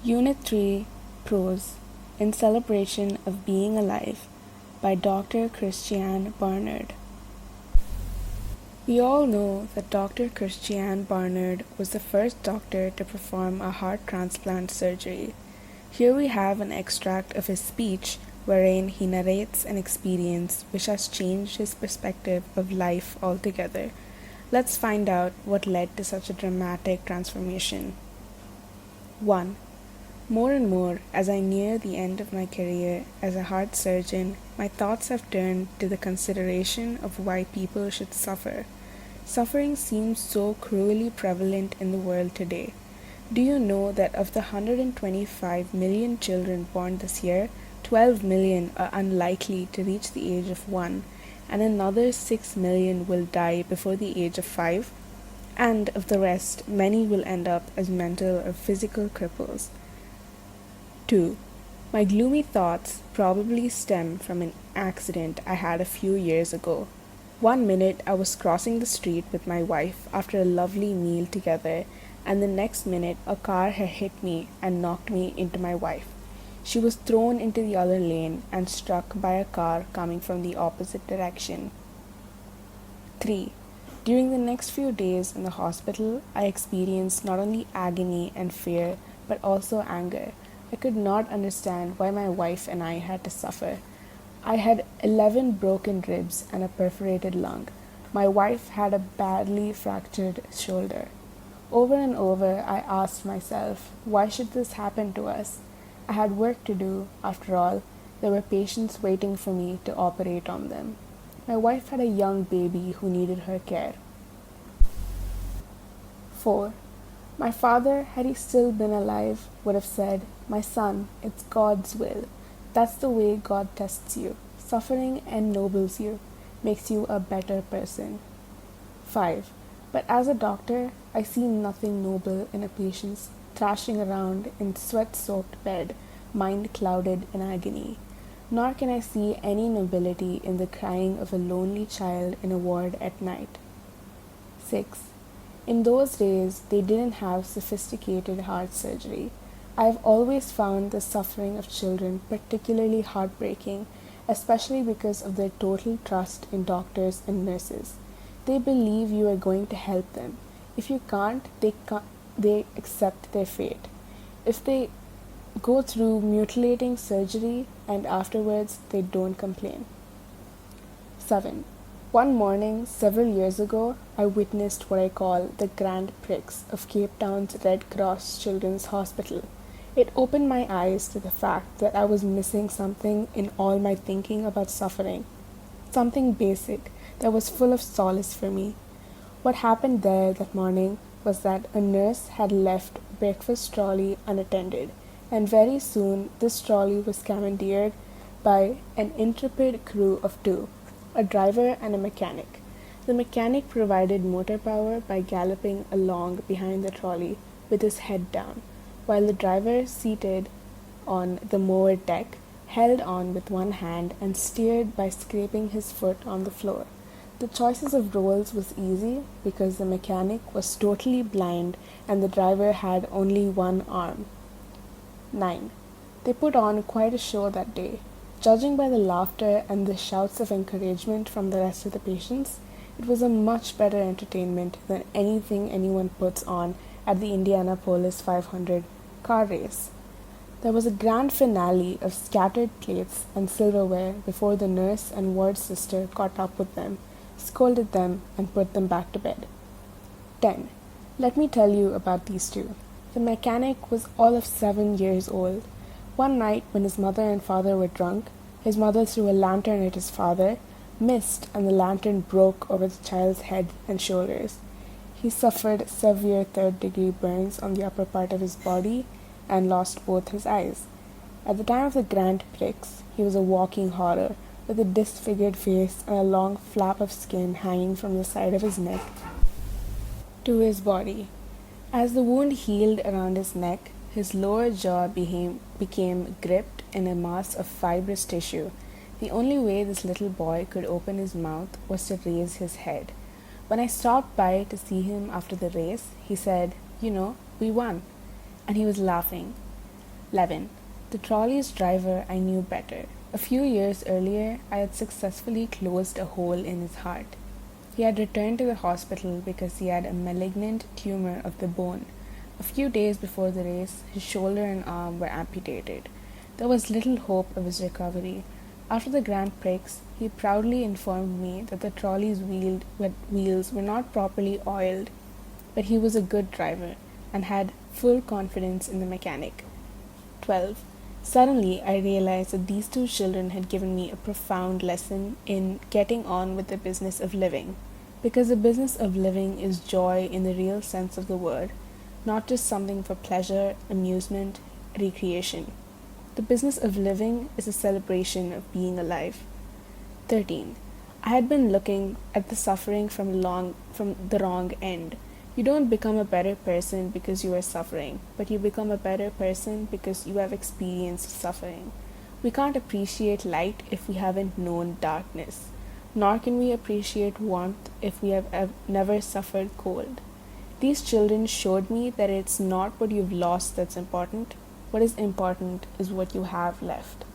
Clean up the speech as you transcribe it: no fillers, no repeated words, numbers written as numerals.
Unit 3 Prose in Celebration of Being Alive by Dr. Christiane Barnard. We all know that Dr. Christiane Barnard was the first doctor to perform a heart transplant surgery. Here we have an extract of his speech wherein he narrates an experience which has changed his perspective of life altogether. Let's find out what led to such a dramatic transformation. 1. More and more, as I near the end of my career as a heart surgeon, my thoughts have turned to the consideration of why people should suffer. Suffering seems so cruelly prevalent in the world today. Do you know that of the 125 million children born this year, 12 million are unlikely to reach the age of 1, and another 6 million will die before the age of 5? And of the rest, many will end up as mental or physical cripples. 2. My gloomy thoughts probably stem from an accident I had a few years ago. One minute I was crossing the street with my wife after a lovely meal together, and the next minute a car had hit me and knocked me into my wife. She was thrown into the other lane and struck by a car coming from the opposite direction. 3. During the next few days in the hospital, I experienced not only agony and fear, but also anger. I could not understand why my wife and I had to suffer. I had 11 broken ribs and a perforated lung. My wife had a badly fractured shoulder. Over and over, I asked myself, why should this happen to us? I had work to do, after all. There were patients waiting for me to operate on them. My wife had a young baby who needed her care. 4. My father, had he still been alive, would have said, "My son, it's God's will. That's the way God tests you. Suffering ennobles you, makes you a better person." 5. But as a doctor, I see nothing noble in a patient's thrashing around in sweat-soaked bed, mind clouded in agony. Nor can I see any nobility in the crying of a lonely child in a ward at night. 6. In those days, they didn't have sophisticated heart surgery. I have always found the suffering of children particularly heartbreaking, especially because of their total trust in doctors and nurses. They believe you are going to help them. If you can't, they accept their fate. If they go through mutilating surgery and afterwards they don't complain. 7. One morning, several years ago, I witnessed what I call the Grand Prix of Cape Town's Red Cross Children's Hospital. It opened my eyes to the fact that I was missing something in all my thinking about suffering. Something basic that was full of solace for me. What happened there that morning was that a nurse had left breakfast trolley unattended, and very soon this trolley was commandeered by an intrepid crew of 2. A driver and a mechanic. The mechanic provided motor power by galloping along behind the trolley with his head down, while the driver, seated on the mower deck, held on with one hand and steered by scraping his foot on the floor. The choices of roles was easy because the mechanic was totally blind and the driver had only one arm. 9. They put on quite a show that day. Judging by the laughter and the shouts of encouragement from the rest of the patients, it was a much better entertainment than anything anyone puts on at the Indianapolis 500 car race. There was a grand finale of scattered plates and silverware before the nurse and ward sister caught up with them, scolded them, and put them back to bed. 10. Let me tell you about these 2. The mechanic was all of 7 years old. One night, when his mother and father were drunk, his mother threw a lantern at his father, missed, and the lantern broke over the child's head and shoulders. He suffered severe third-degree burns on the upper part of his body and lost both his eyes. At the time of the Grand Prix, he was a walking horror, with a disfigured face and a long flap of skin hanging from the side of his neck to his body. As the wound healed around his neck, his lower jaw became gripped in a mass of fibrous tissue. The only way this little boy could open his mouth was to raise his head. When I stopped by to see him after the race, he said, "You know, we won." And he was laughing. 11. The trolley's driver I knew better. A few years earlier, I had successfully closed a hole in his heart. He had returned to the hospital because he had a malignant tumor of the bone. A few days before the race, his shoulder and arm were amputated. There was little hope of his recovery. After the Grand Prix, he proudly informed me that the trolley's wheels were not properly oiled, but he was a good driver and had full confidence in the mechanic. 12. Suddenly, I realized that these two children had given me a profound lesson in getting on with the business of living. Because the business of living is joy in the real sense of the word, not just something for pleasure, amusement, recreation. The business of living is a celebration of being alive. 13. I had been looking at the suffering from the wrong end. You don't become a better person because you are suffering, but you become a better person because you have experienced suffering. We can't appreciate light if we haven't known darkness, nor can we appreciate warmth if we have never suffered cold. These children showed me that it's not what you've lost that's important. What is important is what you have left.